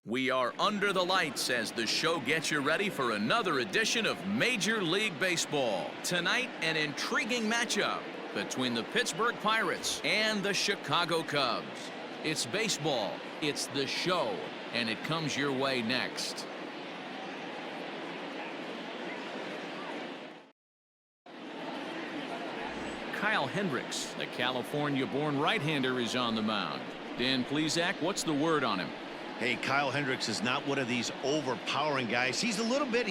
We are under the lights as the show gets you ready for another edition of Major League Baseball. Tonight, an intriguing matchup between the Pittsburgh Pirates and the Chicago Cubs. It's baseball, it's the show, and it comes your way next. Kyle Hendricks, the California-born right-hander, is on the mound. Dan Plesac, what's the word on him? Hey, Kyle Hendricks is not one of these overpowering guys. He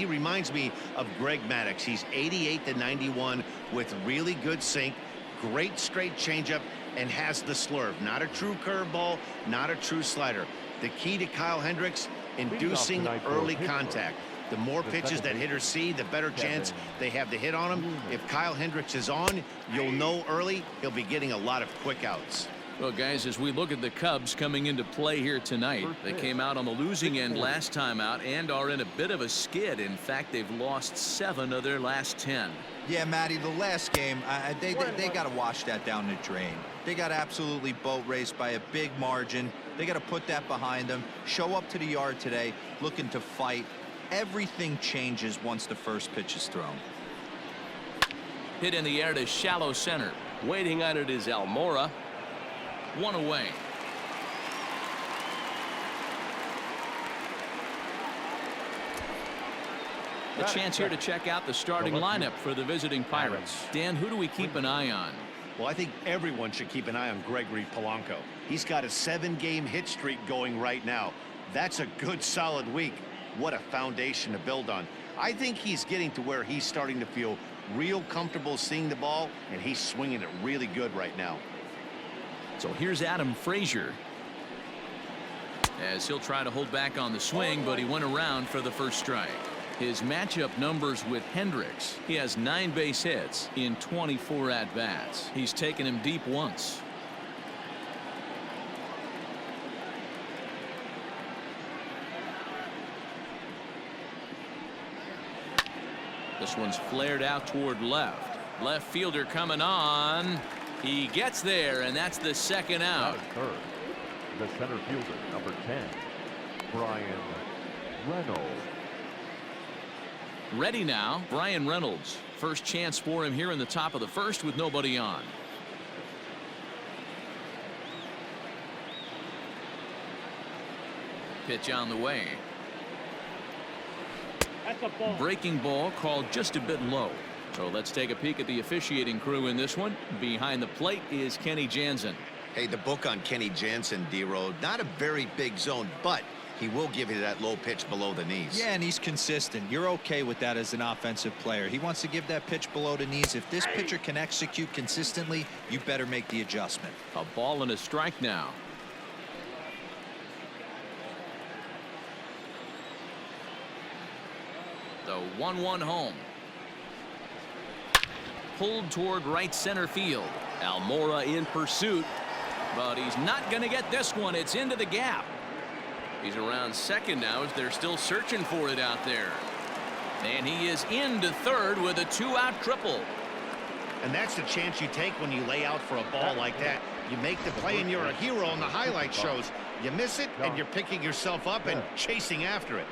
reminds me of Greg Maddux. He's 88 to 91 with really good sink, great straight changeup, and has the slurve. Not a true curveball, not a true slider. The key to Kyle Hendricks, inducing early contact. The more pitches that hitters see, the better chance they have to hit on him. If Kyle Hendricks is on, you'll know early he'll be getting a lot of quick outs. Well, guys, as we look at the Cubs coming into play here tonight, they came out on the losing end last time out and are in a bit of a skid. In fact, they've lost 7 of their last 10. Yeah, Matty, the last game, they got to wash that down the drain. They got absolutely boat raced by a big margin. They got to put that behind them, show up to the yard today, looking to fight. Everything changes once the first pitch is thrown. Hit in the air to shallow center. Waiting on it is Almora. 1 away. A chance here to check out the starting lineup for the visiting Pirates. Dan, who do we keep an eye on? Well, I think everyone should keep an eye on Gregory Polanco. He's got a 7-game hit streak going right now. That's a good solid week. What a foundation to build on. I think he's getting to where he's starting to feel real comfortable seeing the ball, and he's swinging it really good right now. So here's Adam Frazier, as he'll try to hold back on the swing, but he went around for the first strike. His matchup numbers with Hendricks: he has 9 base hits in 24 at-bats. He's taken him deep once. This one's flared out toward left. Left fielder coming on. He gets there, and that's the second out. Third, the center fielder, number 10, Brian Reynolds. Ready now, Brian Reynolds. First chance for him here in the top of the first with nobody on. Pitch on the way. That's a ball. Breaking ball called just a bit low. So let's take a peek at the officiating crew in this one. Behind the plate is Kenny Jansen. Hey, the book on Kenny Jansen, D-Road, not a very big zone, but he will give you that low pitch below the knees. Yeah, and he's consistent. You're okay with that as an offensive player. He wants to give that pitch below the knees. If this pitcher can execute consistently, you better make the adjustment. A ball and a strike now. The 1-1 home. Pulled toward right center field. Almora in pursuit, but he's not going to get this one. It's into the gap. He's around second now as they're still searching for it out there. And he is into third with a 2-out triple. And that's the chance you take when you lay out for a ball like that. You make the play and you're a hero on the highlight shows. You miss it and you're picking yourself up and chasing after it.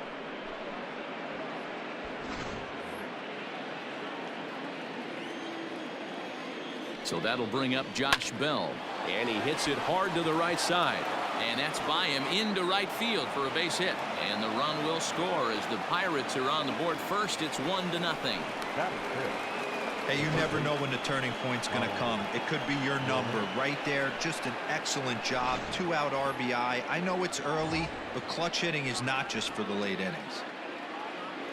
So that'll bring up Josh Bell, and he hits it hard to the right side, and that's by him into right field for a base hit, and the run will score as the Pirates are on the board first. It's 1-0. That is it. Hey, you never know when the turning point's going to come. It could be your number right there. Just an excellent job. 2-out RBI. I know it's early, but clutch hitting is not just for the late innings.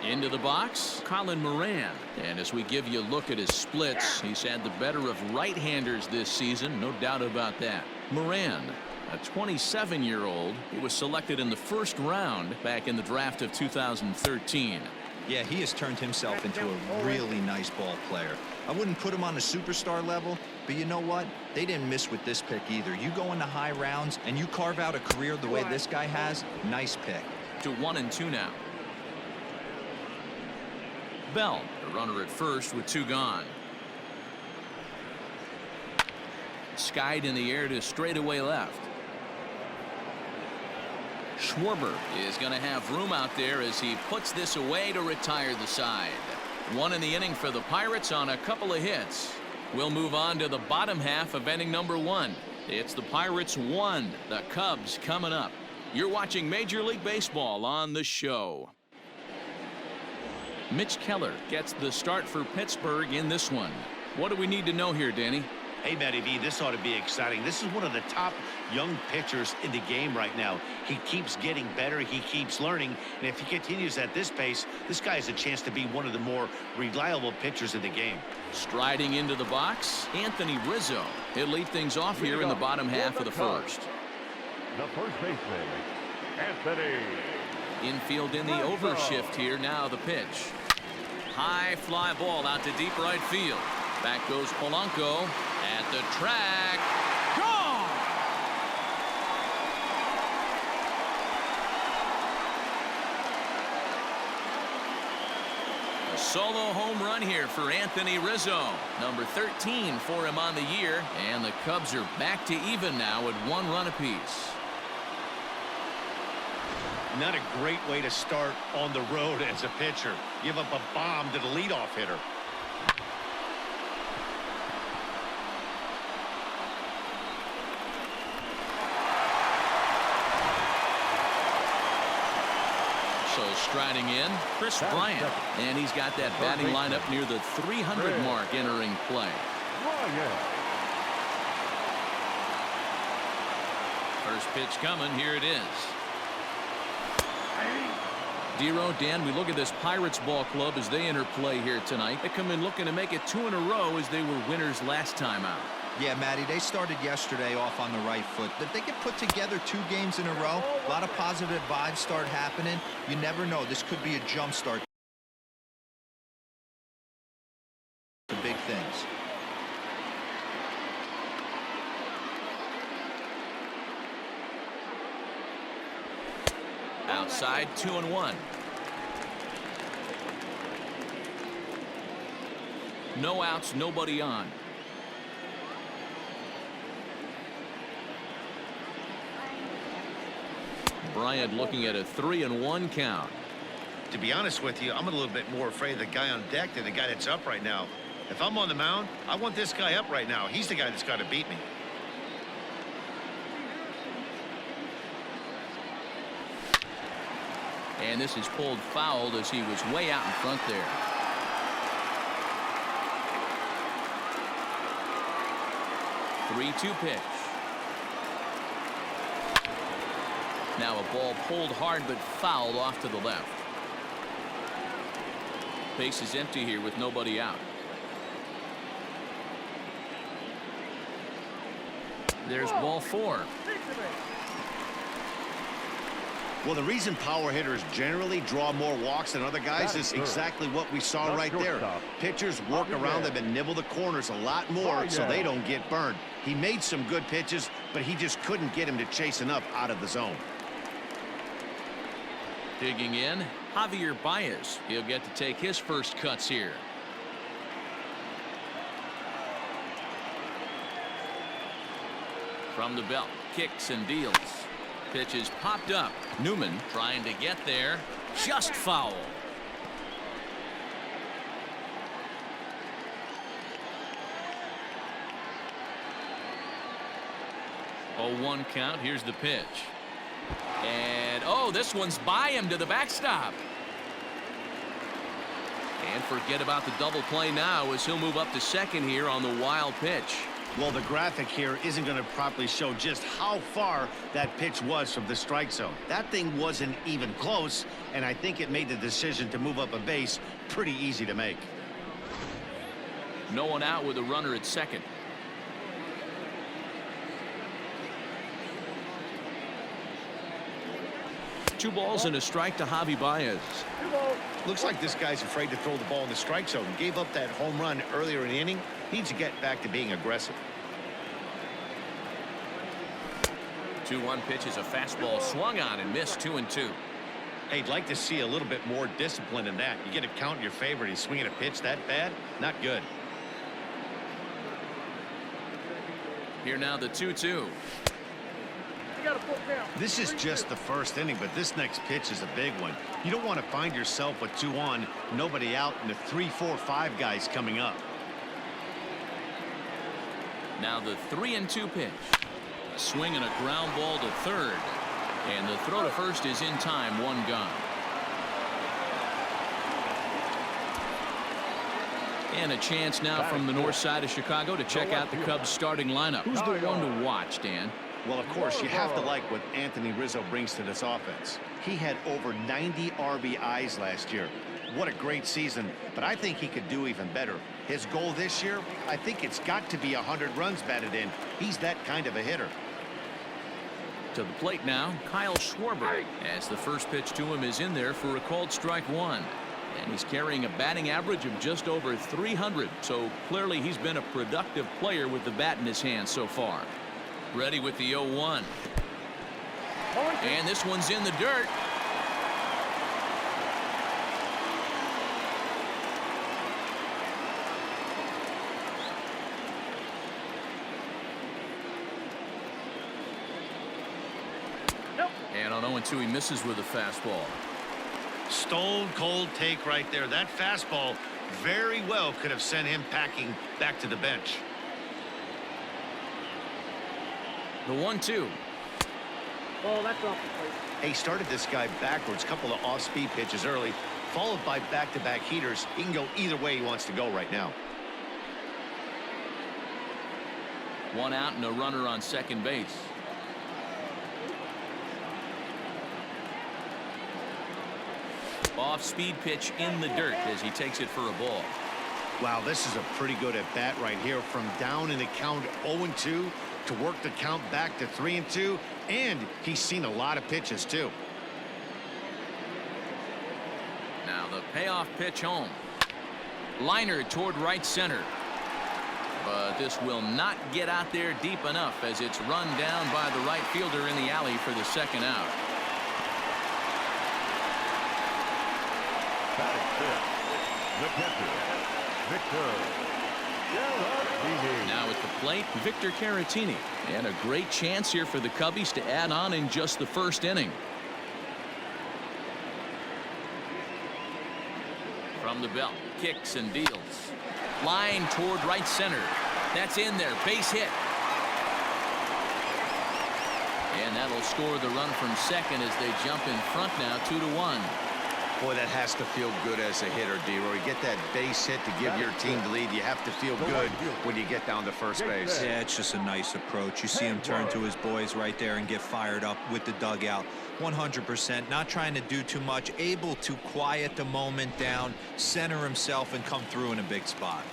Into the box, Colin Moran. And as we give you a look at his splits, he's had the better of right-handers this season, no doubt about that. Moran, a 27-year-old, he was selected in the first round back in the draft of 2013. Yeah, he has turned himself into a really nice ball player. I wouldn't put him on a superstar level, but you know what? They didn't miss with this pick either. You go into high rounds and you carve out a career the way this guy has, nice pick. To 1-2 now. Bell, the runner at first with 2 gone. Skied in the air to straightaway left. Schwarber is going to have room out there as he puts this away to retire the side. One in the inning for the Pirates on a couple of hits. We'll move on to the bottom half of inning number 1. It's the Pirates 1, the Cubs coming up. You're watching Major League Baseball on the show. Mitch Keller gets the start for Pittsburgh in this one. What do we need to know here, Danny? Hey, Matty V, this ought to be exciting. This is one of the top young pitchers in the game right now. He keeps getting better. He keeps learning. And if he continues at this pace, this guy has a chance to be one of the more reliable pitchers in the game. Striding into the box, Anthony Rizzo. He'll lead things off here in the bottom half of the first. The first baseman, Anthony. Infield in the overshift here. Now the pitch. High fly ball out to deep right field. Back goes Polanco at the track. Gone! A solo home run here for Anthony Rizzo. Number 13 for him on the year. And the Cubs are back to even now at 1 run apiece. Not a great way to start on the road as a pitcher. Give up a bomb to the leadoff hitter. So striding in, Chris Bryant. And he's got that batting lineup near the 300 mark entering play. First pitch coming. Here it is. Dero, Dan, we look at this Pirates ball club as they enter play here tonight. They come in looking to make it 2 in a row as they were winners last time out. Yeah, Matty, they started yesterday off on the right foot. If they can put together 2 games in a row, a lot of positive vibes start happening. You never know. This could be a jump start to big things. Outside, 2-1. No outs, nobody on. Bryant looking at a 3-1 count. To be honest with you, I'm a little bit more afraid of the guy on deck than the guy that's up right now. If I'm on the mound, I want this guy up right now. He's the guy that's got to beat me. And this is pulled foul as he was way out in front there. Three-two pitch. Now a ball pulled hard but fouled off to the left. Base is empty here with nobody out. There's ball 4. Well, the reason power hitters generally draw more walks than other guys is exactly what we saw right there. Pitchers work around them and nibble the corners a lot more so they don't get burned. He made some good pitches, but he just couldn't get him to chase enough out of the zone. Digging in, Javier Baez. He'll get to take his first cuts here. From the belt, kicks and deals. Pitch is popped up. Newman trying to get there. Just foul. 0-1 count. Here's the pitch. And, oh, this one's by him to the backstop. And forget about the double play now as he'll move up to second here on the wild pitch. Well, the graphic here isn't going to properly show just how far that pitch was from the strike zone. That thing wasn't even close, and I think it made the decision to move up a base pretty easy to make. No one out with a runner at second. Two balls and a strike to Javi Baez. Looks like this guy's afraid to throw the ball in the strike zone. Gave up that home run earlier in the inning. Needs to get back to being aggressive. 2-1 pitch is a fastball swung on and missed. 2-2. Hey, I'd like to see a little bit more discipline in that. You get a count in your favor and he's swinging a pitch that bad. Not good. Here now the 2-2. This is just the first inning, but this next pitch is a big one. You don't want to find yourself with 2 on, nobody out, and the 3, 4, 5 guys coming up. Now the 3-2 pitch. A swing and a ground ball to third. And the throw to first is in time, 1 gone. And a chance now from the north side of Chicago to check out the Cubs starting lineup. Who's the one to watch, Dan? Well, of course, you have to like what Anthony Rizzo brings to this offense. He had over 90 RBIs last year. What a great season, but I think he could do even better. His goal this year, I think it's got to be 100 runs batted in. He's that kind of a hitter. To the plate now, Kyle Schwarber, as the first pitch to him is in there for a called strike 1. And he's carrying a batting average of just over 300, so clearly he's been a productive player with the bat in his hand so far. Ready with the 0-1. And this one's in the dirt. And on 0-2, he misses with a fastball. Stone cold take right there. That fastball very well could have sent him packing back to the bench. The 1-2. Oh, that's off the plate. He started this guy backwards, couple of off-speed pitches early, followed by back-to-back heaters. He can go either way he wants to go right now. 1 out and a runner on second base. Off-speed pitch in the dirt as he takes it for a ball. Wow, this is a pretty good at bat right here, from down in the count 0-2 to work the count back to 3-2, and he's seen a lot of pitches too. Now the payoff pitch home. Liner toward right center. But this will not get out there deep enough as it's run down by the right fielder in the alley for the second out. The catcher, Victor. Now at the plate, Victor Caratini. And a great chance here for the Cubbies to add on in just the first inning. From the belt, kicks and deals. Line toward right center. That's in there, base hit. And that'll score the run from second as they jump in front now, 2-1. Boy, that has to feel good as a hitter, D-Roy. Get that base hit to give your team the lead. You have to feel good when you get down to first base. Yeah, it's just a nice approach. You see him turn to his boys right there and get fired up with the dugout. 100%, not trying to do too much, able to quiet the moment down, center himself, and come through in a big spot.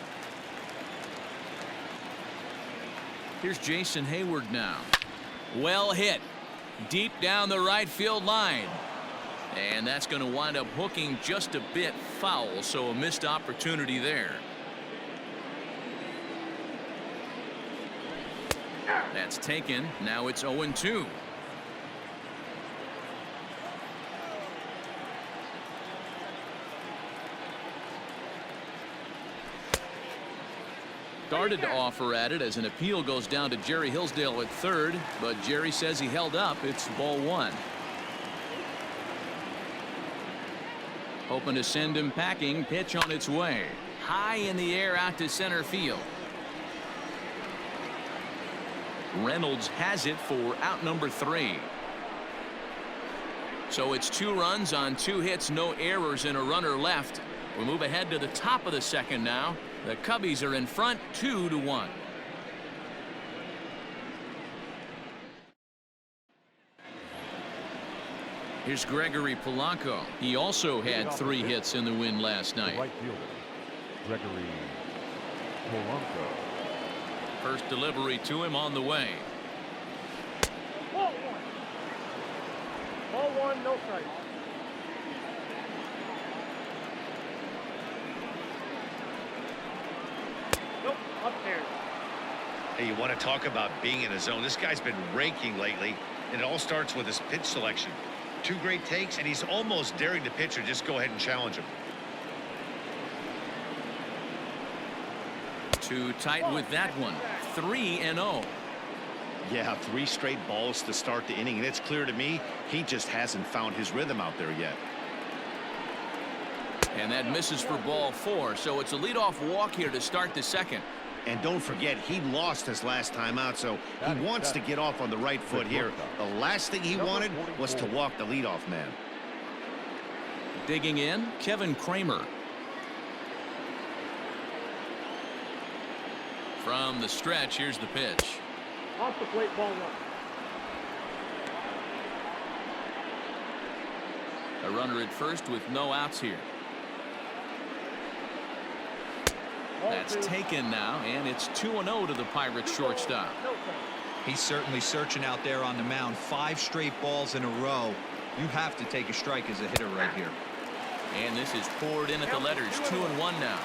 Here's Jason Hayward now. Well hit. Deep down the right field line. And that's going to wind up hooking just a bit foul, so a missed opportunity there. That's taken. Now it's 0-2. Started to offer at it as an appeal goes down to Jerry Hillsdale at third, but Jerry says he held up. It's ball 1. Hoping to send him packing. Pitch on its way. High in the air out to center field. Reynolds has it for out number 3. So it's 2 runs on 2 hits, no errors, and a runner left. We move ahead to the top of the second now. The Cubbies are in front 2-1. Here's Gregory Polanco. He also had 3 hits in the win last night. Right fielder, Gregory Polanco. First delivery to him on the way. Ball 1. Ball 1, no strike. Nope, upstairs. Hey, you want to talk about being in a zone? This guy's been raking lately, and it all starts with his pitch selection. 2 great takes, and he's almost daring the pitcher just go ahead and challenge him. Too tight with that one. 3-0. Yeah, 3 straight balls to start the inning, and it's clear to me he just hasn't found his rhythm out there yet. And that misses for ball 4, so it's a leadoff walk here to start the second. And don't forget, he lost his last time out, so he wants to get off on the right foot here. The last thing he wanted was to walk the leadoff man. Digging in, Kevin Kramer. From the stretch, here's the pitch. Off the plate, ball 1. A runner at first with no outs here. That's taken now, and it's 2-0 to the Pirates shortstop. He's certainly searching out there on the mound. 5 straight balls in a row. You have to take a strike as a hitter right here. And this is poured in at the letters. 2-1 now.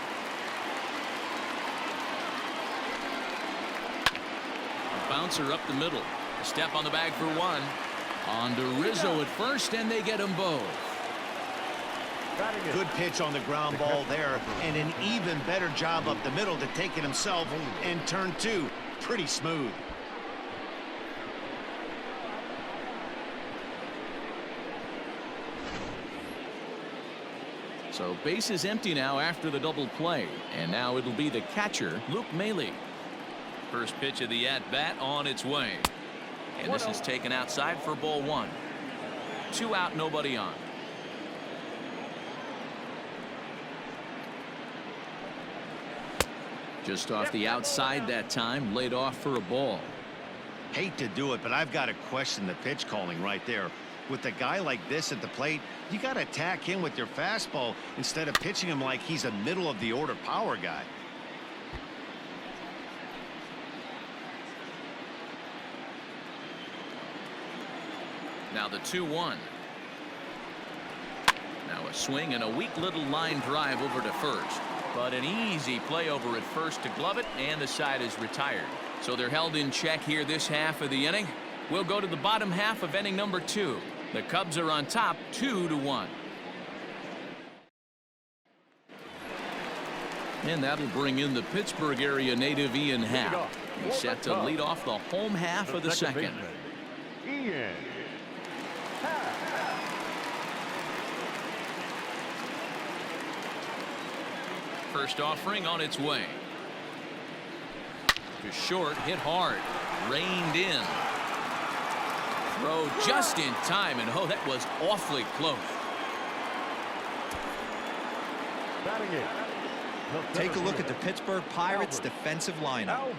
A bouncer up the middle. A step on the bag for 1. On to Rizzo at first, and they get them both. Good pitch on the ground ball there, and an even better job up the middle to take it himself, and turn 2. Pretty smooth. So base is empty now after the double play, and now it'll be the catcher, Luke Maile. First pitch of the at-bat on its way, and this is taken outside for ball 1. 2 out, nobody on. Just off the outside that time, laid off for a ball. Hate to do it, but I've got to question the pitch calling right there. With a guy like this at the plate, you got to attack him with your fastball instead of pitching him like he's a middle of the order power guy. Now the 2-1. Now a swing and a weak little line drive over to first. But an easy play over at first to glove it, and the side is retired. So they're held in check here this half of the inning. We'll go to the bottom half of inning number 2. The Cubs are on top 2-1. And that'll bring in the Pittsburgh area native Ian Happ. He's set to lead off the home half of the second. Ian. First offering on its way. To short, hit hard, reined in. Throw just in time, and oh, that was awfully close. Take a look at the Pittsburgh Pirates defensive lineup.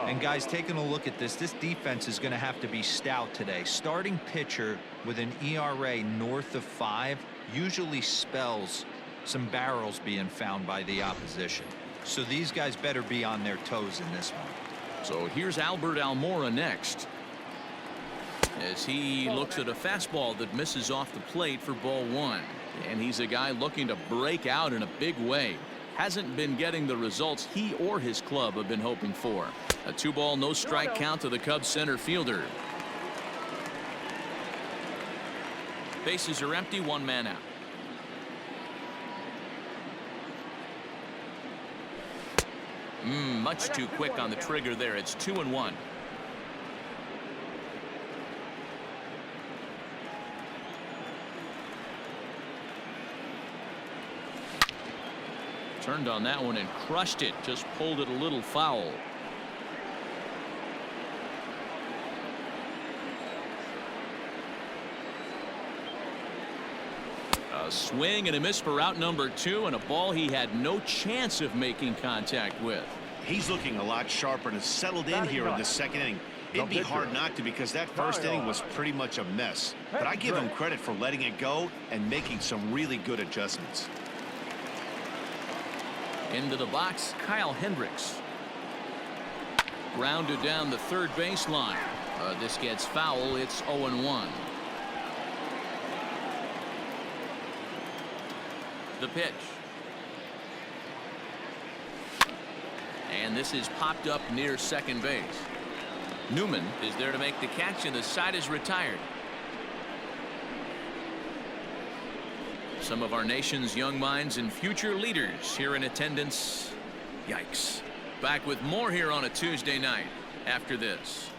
And guys, taking a look at this defense is going to have to be stout today. Starting pitcher with an ERA north of 5 usually spells some barrels being found by the opposition. So these guys better be on their toes in this one. So here's Albert Almora next, as he looks at a fastball that misses off the plate for ball 1. And he's a guy looking to break out in a big way. Hasn't been getting the results he or his club have been hoping for. A 2-ball, no strike count to the Cubs center fielder. Bases are empty, 1 man out. Much too quick on the trigger there. It's 2-1. Turned on that one and crushed it. Just pulled it a little foul. A swing and a miss for out number 2, and a ball he had no chance of making contact with. He's looking a lot sharper and has settled in here in the second inning. It'd be hard not to, because that first inning was pretty much a mess. But I give him credit for letting it go and making some really good adjustments. Into the box, Kyle Hendricks. Grounded down the third baseline. This gets foul. It's 0-1. The pitch. And this is popped up near second base. Newman is there to make the catch, and the side is retired. Some of our nation's young minds and future leaders here in attendance. Yikes. Back with more here on a Tuesday night after this.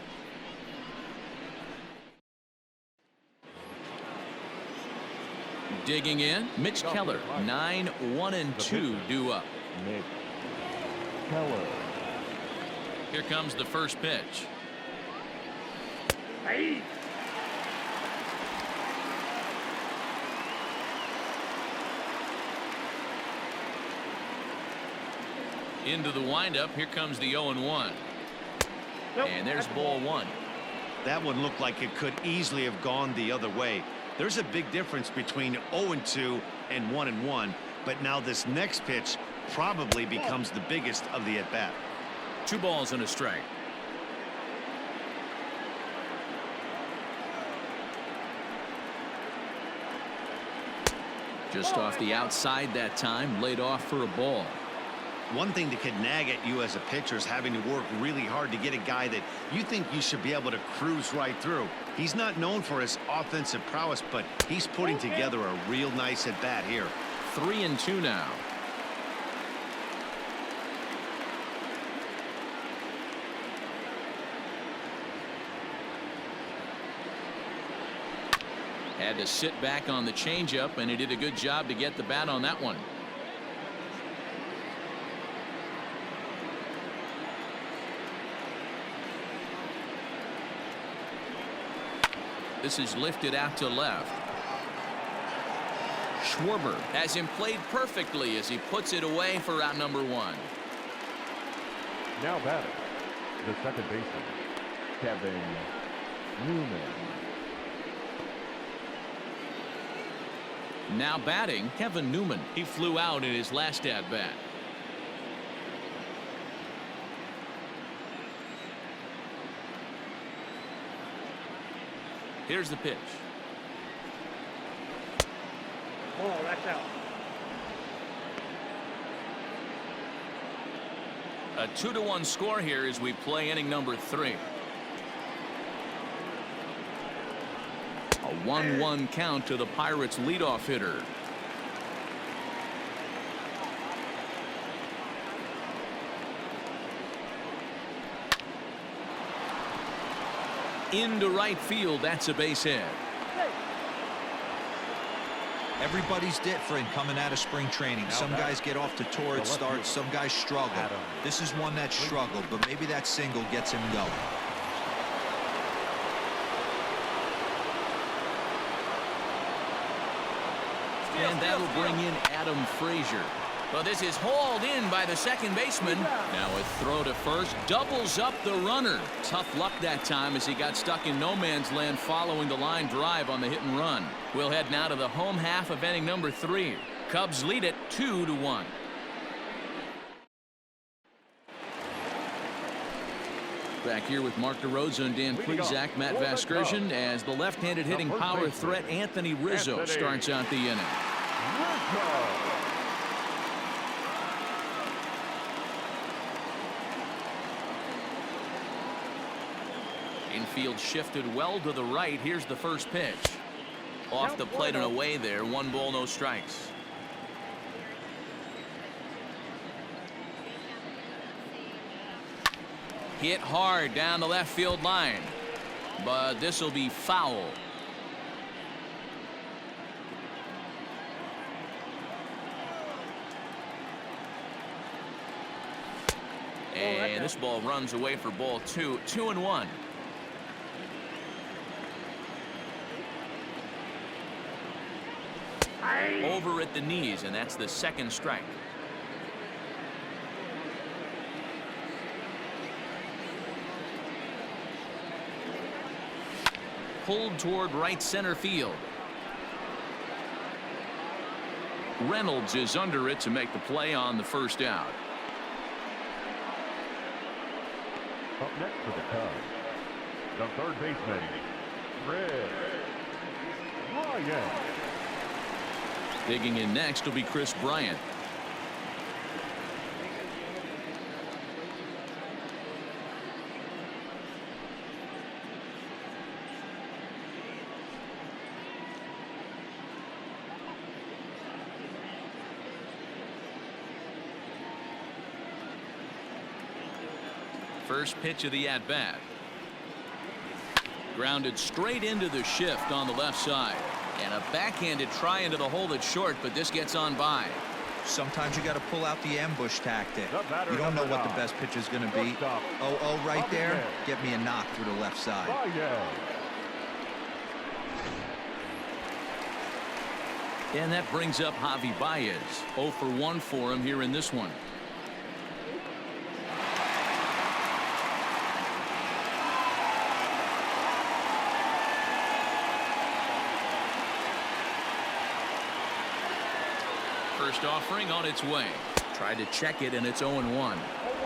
Digging in, Mitch Keller, 9-1-2 due up. Mitch Keller. Here comes the first pitch. Hey. Into the windup. Here comes the 0-1. Nope, And there's that's ball one. That one looked like it could easily have gone the other way. There's a big difference between 0-2 and 1-1, but now this next pitch probably becomes the biggest of the at-bat. 2 balls and a strike. Just off the outside that time, laid off for a ball. One thing that could nag at you as a pitcher is having to work really hard to get a guy that you think you should be able to cruise right through. He's not known for his offensive prowess, but he's putting together a real nice at bat here. 3-2 now. Had to sit back on the changeup, and he did a good job to get the bat on that one. This is lifted out to left. Schwarber has him played perfectly as he puts it away for out number 1. Now batting, the second baseman, Kevin Newman. Now batting, Kevin Newman. He flew out in his last at bat. Here's the pitch. Oh, that's out. A 2-1 score here as we play inning number 3. A 1-1 count to the Pirates leadoff hitter. Into right field. That's a base hit. Everybody's different coming out of spring training. Some guys get off to torrid starts. Some guys struggle. This is one that struggled, but maybe that single gets him going. And that'll bring in Adam Frazier. Well, this is hauled in by the second baseman. Now a throw to first doubles up the runner. Tough luck that time as he got stuck in no man's land following the line drive on the hit and run. We'll head now to the home half of inning number 3. Cubs lead it 2-1. Back here with Mark DeRosa and Dan Plesac, Matt Vasgersian, as the left-handed hitting power threat Anthony Rizzo starts out the inning. Infield shifted well to the right. Here's the first pitch. Off the plate and away there. 1 ball, no strikes. Hit hard down the left field line, but this will be foul. And this ball runs away for ball 2. 2-1. Over at the knees, and that's the second strike. Pulled toward right center field. Reynolds is under it to make the play on the first out. Up next for the Cubs, the third baseman, Chris Bryant. Digging in next will be Chris Bryant. First pitch of the at-bat. Grounded straight into the shift on the left side. And a backhanded try into the hole that's short, but this gets on by. Sometimes you got to pull out the ambush tactic. The batter, You don't know number what the 9. best pitch is going to be. Shortstop. Oh, right there. Javier. Get me a knock through the left side. Baez. And that brings up Javi Baez. 0 for 1 for him here in this one. First offering on its way. Tried to check it, and it's 0-1.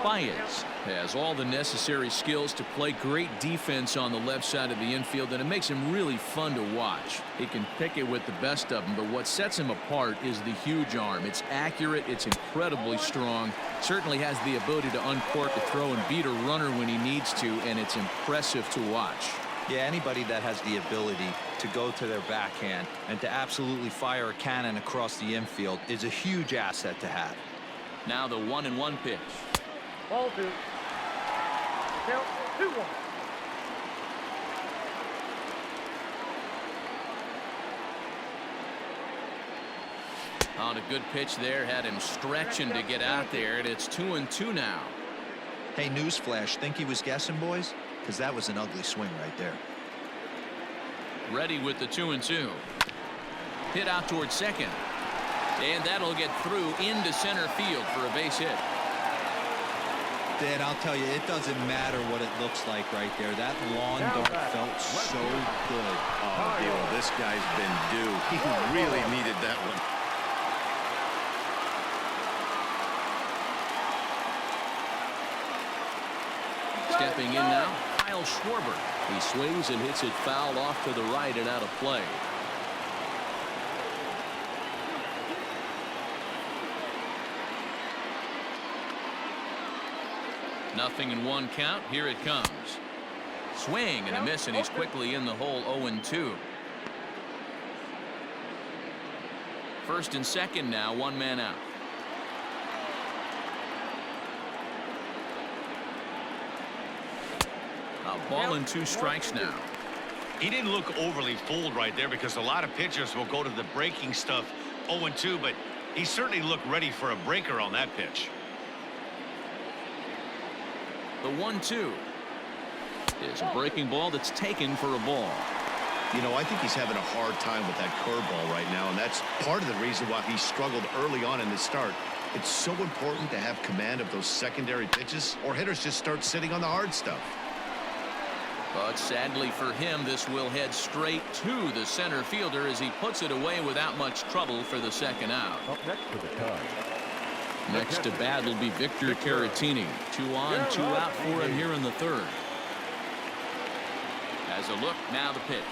Baez has all the necessary skills to play great defense on the left side of the infield, and it makes him really fun to watch. He can pick it with the best of them, but what sets him apart is the huge arm. It's accurate, it's incredibly strong, certainly has the ability to uncork the throw and beat a runner when he needs to, and it's impressive to watch. Yeah, anybody that has the ability to go to their backhand and to absolutely fire a cannon across the infield is a huge asset to have. Now the 1-1 pitch. Ball 2. Count 2-1. On a good pitch there, had him stretching to get out there, and it's 2-2 now. Hey, newsflash, think he was guessing, boys? Because that was an ugly swing right there. Ready with the 2-2. Hit out towards second. And that'll get through into center field for a base hit. Dan, I'll tell you, it doesn't matter what it looks like right there. That lawn dart felt so good. Oh, Dio, this guy's been due. He really needed that one. Stepping in now, Kyle Schwarber. He swings and hits it foul off to the right and out of play. Nothing in 1 count. Here it comes. Swing and a miss, and he's quickly in the hole. 0-2. First and second now, 1 man out. A ball and 2 strikes now. He didn't look overly fooled right there because a lot of pitchers will go to the breaking stuff 0-2, but he certainly looked ready for a breaker on that pitch. The 1-2 is a breaking ball that's taken for a ball. You know, I think he's having a hard time with that curveball right now, and that's part of the reason why he struggled early on in the start. It's so important to have command of those secondary pitches, or hitters just start sitting on the hard stuff. But sadly for him, this will head straight to the center fielder as he puts it away without much trouble for the second out. Up next for the Cubs. Next to bat will be Victor Caratini. 2 on, 2 out for him here in the third. As a look, now the pitch.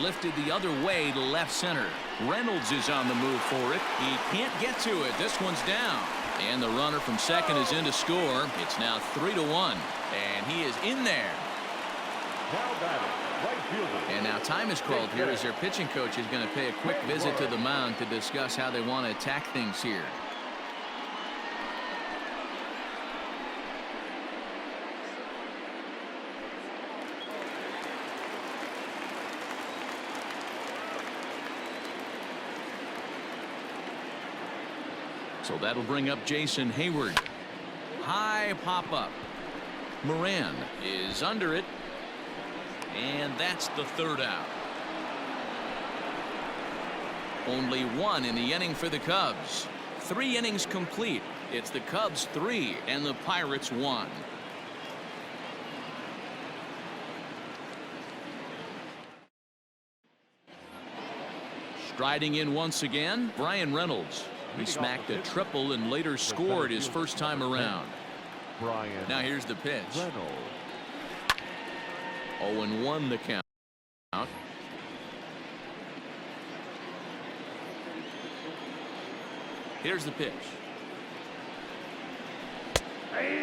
Lifted the other way to left center. Reynolds is on the move for it. He can't get to it. This one's down. And the runner from second is in to score. It's now 3-1. And he is in there. Now batting, right fielder. And now time is called here as their pitching coach is going to pay a quick visit to the mound to discuss how they want to attack things here. So that'll bring up Jason Hayward. High pop up. Moran is under it. And that's the third out. Only 1 in the inning for the Cubs. 3 innings complete. It's the Cubs 3 and the Pirates 1. Striding in once again, Brian Reynolds. He smacked a triple and later scored his first time around. Brian. Now here's the pitch. Reynolds. 0-1 the count. Here's the pitch.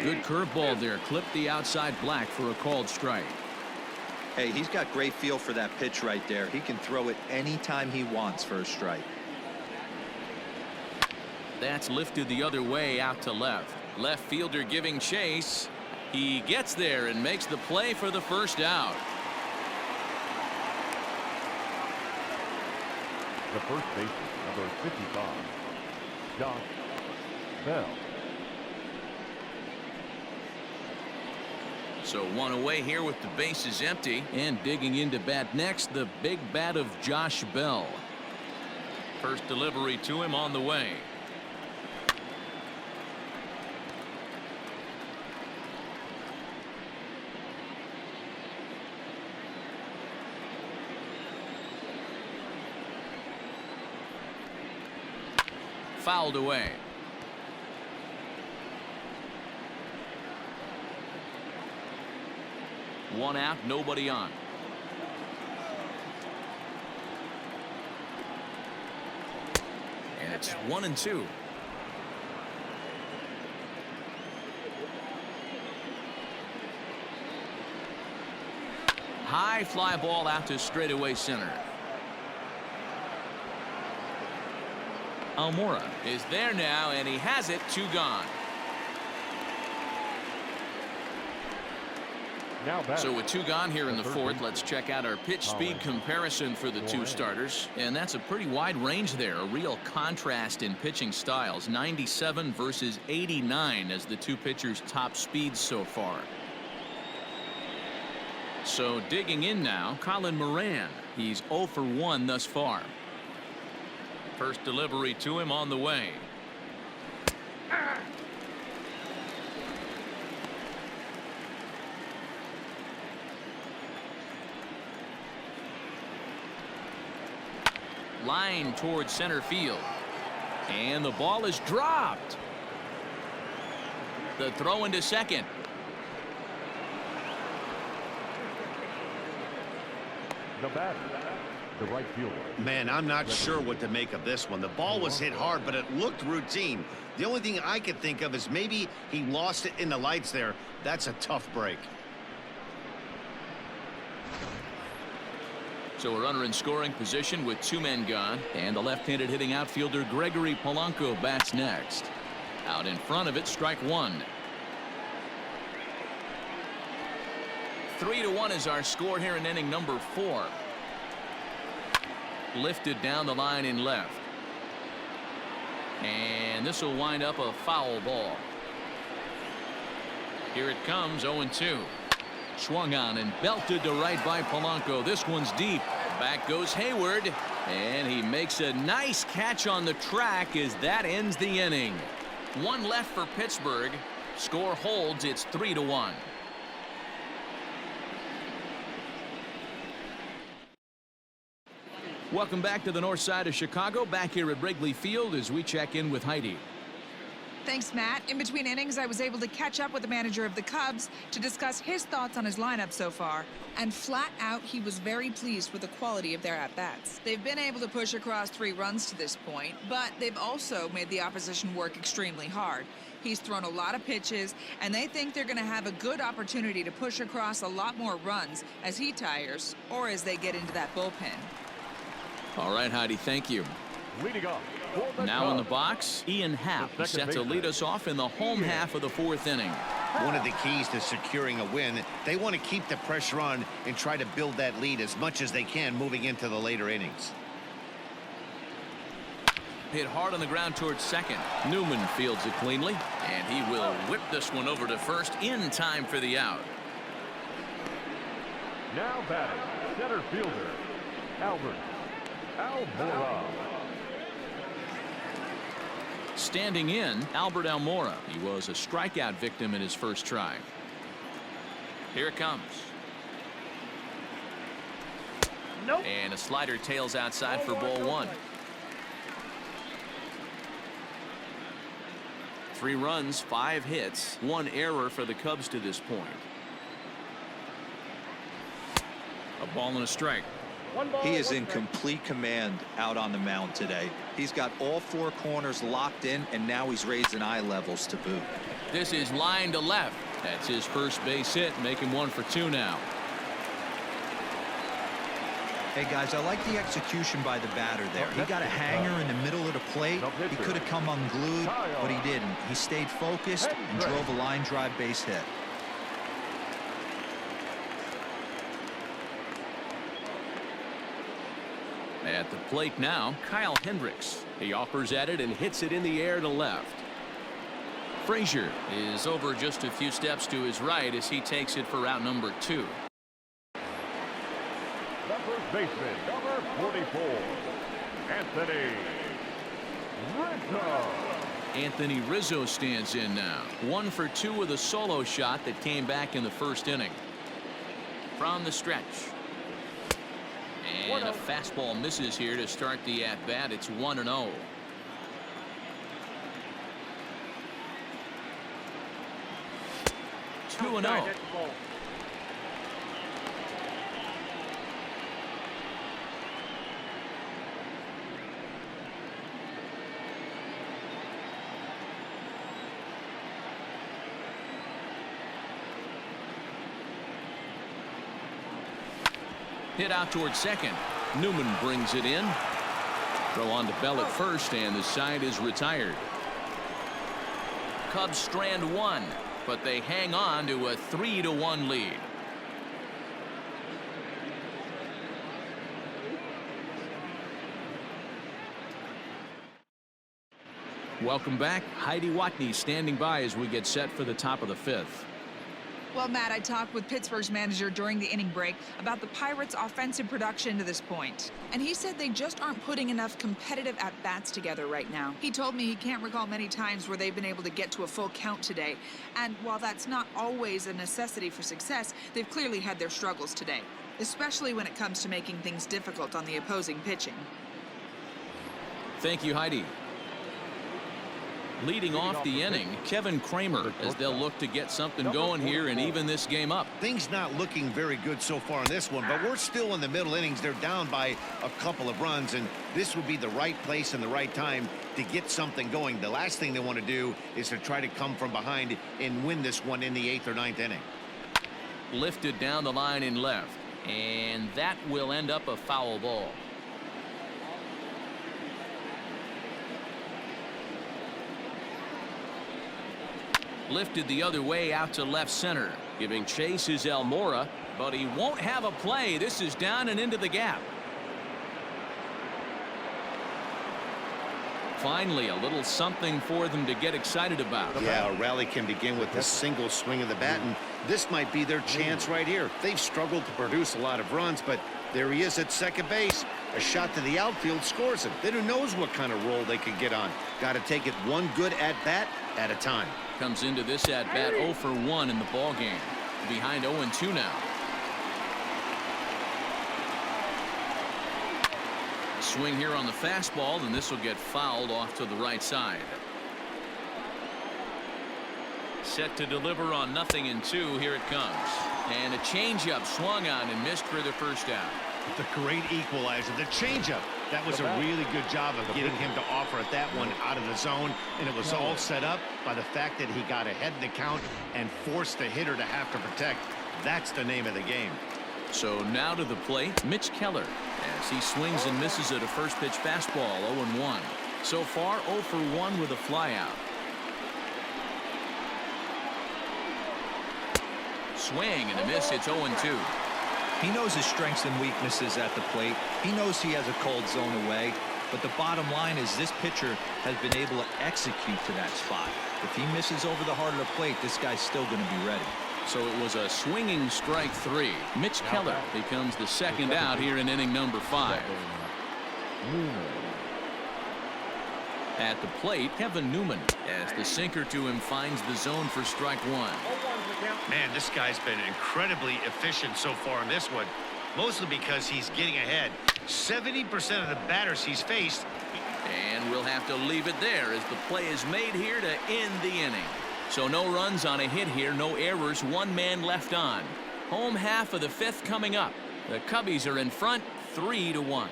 Good curveball there. Clipped the outside black for a called strike. Hey, he's got great feel for that pitch right there. He can throw it anytime he wants for a strike. That's lifted the other way out to left. Left fielder giving chase. He gets there and makes the play for the first out. The first baseman, number 55, Josh Bell. So one away here with the bases empty, and digging into bat next, the big bat of Josh Bell. First delivery to him on the way. Fouled away. One out, nobody on. And it's 1-2. High fly ball out to straightaway center. Almora is there now, and he has it. 2 gone. So with 2 gone here in the fourth, let's check out our pitch speed comparison for the 2 starters. And that's a pretty wide range there. A real contrast in pitching styles. 97 versus 89 as the 2 pitchers' top speeds so far. So digging in now, Colin Moran. He's 0 for 1 thus far. First delivery to him on the way. Line towards center field. And the ball is dropped. The throw into second. The batter, the right fielder. Man, I'm not sure what to make of this one. The ball was hit hard, but it looked routine. The only thing I could think of is maybe he lost it in the lights there. That's a tough break. So a runner in scoring position with 2 men gone, and the left-handed hitting outfielder Gregory Polanco bats next. Out in front of it, strike 1. 3-1 is our score here in inning number 4. Lifted down the line in left. And this will wind up a foul ball. Here it comes, 0-2. Swung on and belted to right by Polanco. This one's deep. Back goes Hayward, and he makes a nice catch on the track as that ends the inning. 1 left for Pittsburgh. Score holds. It's 3-1. Welcome back to the north side of Chicago. Back here at Wrigley Field as we check in with Heidi. Thanks, Matt. In between innings, I was able to catch up with the manager of the Cubs to discuss his thoughts on his lineup so far. And flat out, he was very pleased with the quality of their at-bats. They've been able to push across 3 runs to this point, but they've also made the opposition work extremely hard. He's thrown a lot of pitches, and they think they're going to have a good opportunity to push across a lot more runs as he tires or as they get into that bullpen. All right, Heidi, thank you. Leading off. Now in the box, Ian Happ set to lead us off in the home half of the 4th inning. One of the keys to securing a win, they want to keep the pressure on and try to build that lead as much as they can moving into the later innings. Hit hard on the ground towards second. Newman fields it cleanly, and he will whip this one over to first in time for the out. Now batting, center fielder, Albert Almora. Standing in, Albert Almora. He was a strikeout victim in his first try. Here it comes. Nope. And a slider tails outside for ball 1. 3 runs, 5 hits, 1 error for the Cubs to this point. A ball and a strike. He is in complete command out on the mound today. He's got all 4 corners locked in, and now he's raising eye levels to boot. This is line to left. That's his first base hit, making 1 for 2 now. Hey, guys, I like the execution by the batter there. He got a hanger in the middle of the plate. He could have come unglued, but he didn't. He stayed focused and drove a line drive base hit. At the plate now, Kyle Hendricks. He offers at it and hits it in the air to left. Frazier is over just a few steps to his right as he takes it for out number 2. The first baseman, number 44, Anthony Rizzo. Anthony Rizzo stands in now. 1 for 2 with a solo shot that came back in the first inning. From the stretch. And a fastball misses here to start the at-bat. It's 1-0. Two and 0. Hit out towards second. Newman brings it in. Throw on to Bell at first, and the side is retired. Cubs strand 1, but they hang on to a 3-1 lead. Welcome back. Heidi Watney standing by as we get set for the top of the 5th. Well, Matt, I talked with Pittsburgh's manager during the inning break about the Pirates' offensive production to this point. And he said they just aren't putting enough competitive at-bats together right now. He told me he can't recall many times where they've been able to get to a full count today. And while that's not always a necessity for success, they've clearly had their struggles today, especially when it comes to making things difficult on the opposing pitching. Thank you, Heidi. Leading off the inning, Kevin Kramer, as they'll look to get something going here and even this game up. Things not looking very good so far in this one, but we're still in the middle innings. They're down by a couple of runs, and this would be the right place and the right time to get something going. The last thing they want to do is to try to come from behind and win this one in the 8th or 9th inning. Lifted down the line in left, and that will end up a foul ball. Lifted the other way out to left center. Giving chase is Almora, but he won't have a play. This is down and into the gap. Finally, a little something for them to get excited about. Yeah, a rally can begin with a single swing of the bat, and this might be their chance right here. They've struggled to produce a lot of runs, but there he is at second base. A shot to the outfield scores him. Then who knows what kind of roll they could get on. Got to take it one good at-bat at a time. Comes into this at-bat 0 for 1 in the ball game. Behind 0-2 now. Swing here on the fastball, and this will get fouled off to the right side. Set to deliver on 0-2. Here it comes. And a changeup swung on and missed for the first out. The great equalizer, the changeup. That was a really good job of getting him to offer at that one out of the zone, and it was all set up by the fact that he got ahead in the count and forced the hitter to have to protect. That's the name of the game. So now to the plate, Mitch Keller, as he swings and misses at a first pitch fastball. 0-1. So far 0 for 1 with a flyout. Swing and a miss. It's 0-2. He knows his strengths and weaknesses at the plate. He knows he has a cold zone away. But the bottom line is this pitcher has been able to execute to that spot. If he misses over the heart of the plate, this guy's still going to be ready. So it was a swinging strike 3. Mitch Keller becomes the second out here in inning number 5. At the plate, Kevin Newman, as the sinker to him finds the zone for strike 1. Man, this guy's been incredibly efficient so far in this one, mostly because he's getting ahead. 70% of the batters he's faced. And we'll have to leave it there as the play is made here to end the inning. So no runs on a hit here, no errors, 1 man left on. Home half of the 5th coming up. The Cubbies are in front 3-1.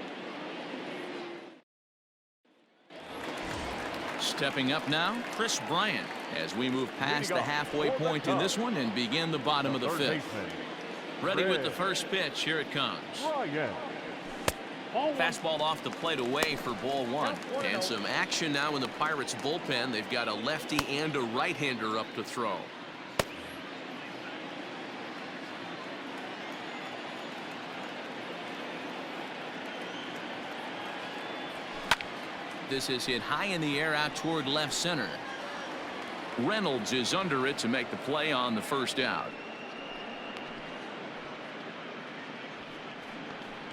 Stepping up now, Chris Bryant, as we move past the halfway point in this one and begin the bottom of the 5th. Ready with the first pitch. Here it comes. Fastball off the plate away for ball 1. And some action now in the Pirates bullpen. They've got a lefty and a right-hander up to throw. This is hit high in the air out toward left center. Reynolds is under it to make the play on the first out.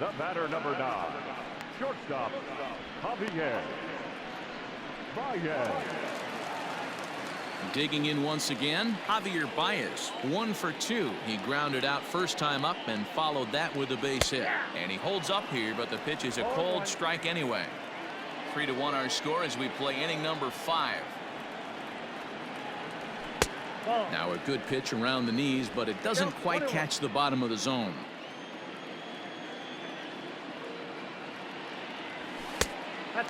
The batter, number 9, shortstop, Javier Baez. Digging in once again, Javier Baez, 1 for 2. He grounded out first time up and followed that with a base hit. And he holds up here, but the pitch is a cold strike anyway. 3-1 our score as we play inning number 5. Now a good pitch around the knees, but it doesn't quite catch the bottom of the zone.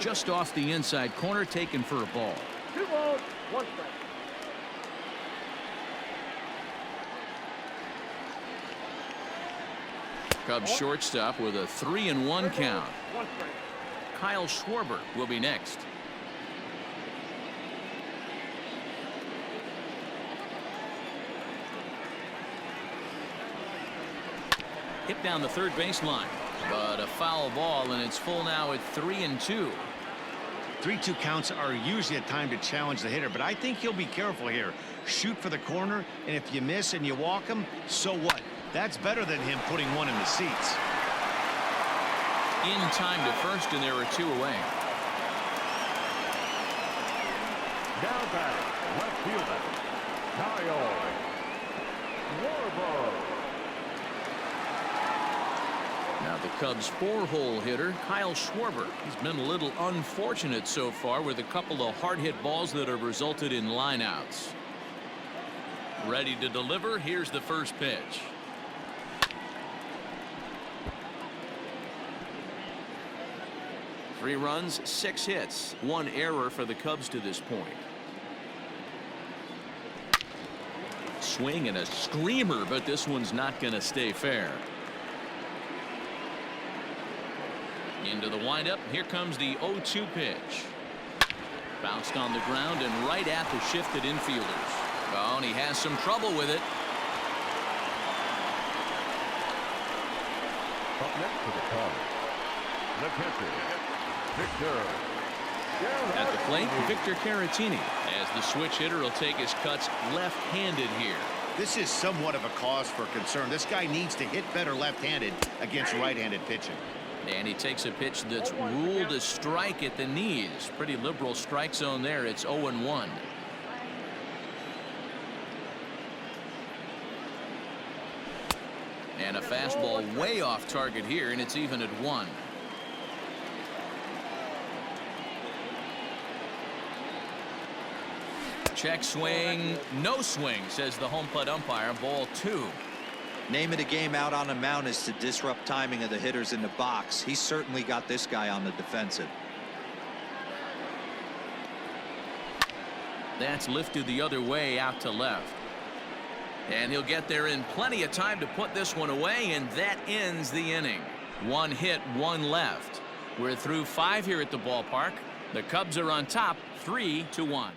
Just off the inside corner, taken for a ball. 2 balls, 1 strike. Cubs shortstop with a 3-1 count. 1 strike. Kyle Schwarber will be next. Hit down the third baseline, but a foul ball, and it's full now at 3-2. 3-2 counts are usually a time to challenge the hitter, but I think he'll be careful here. Shoot for the corner, and if you miss and you walk him, so what? That's better than him putting one in the seats. In time to first, and there are 2 away. Now batting, left fielder, Kyle Schwarber. Now the Cubs' 4-hole hitter, Kyle Schwarber. He's been a little unfortunate so far with a couple of hard-hit balls that have resulted in lineouts. Ready to deliver. Here's the first pitch. Three runs, 6 hits, 1 error for the Cubs to this point. Swing and a screamer, but this one's not going to stay fair. Into the windup. Here comes the 0-2 pitch. Bounced on the ground and right at the shifted infielders. Oh, and he has some trouble with it. Up next to the Cubs, the catcher, Victor. At the plate, Victor Caratini, as the switch hitter will take his cuts left-handed here. This is somewhat of a cause for concern. This guy needs to hit better left-handed against right-handed pitching. And he takes a pitch that's ruled a strike at the knees. Pretty liberal strike zone there. It's 0-1. And a fastball way off target here, and it's even at 1. Check swing, no swing, says the home plate umpire. Ball 2. Name of the game out on the mound is to disrupt timing of the hitters in the box. He's certainly got this guy on the defensive. That's lifted the other way out to left. And he'll get there in plenty of time to put this one away, and that ends the inning. 1 hit, 1 left. We're through 5 here at the ballpark. The Cubs are on top, 3-1.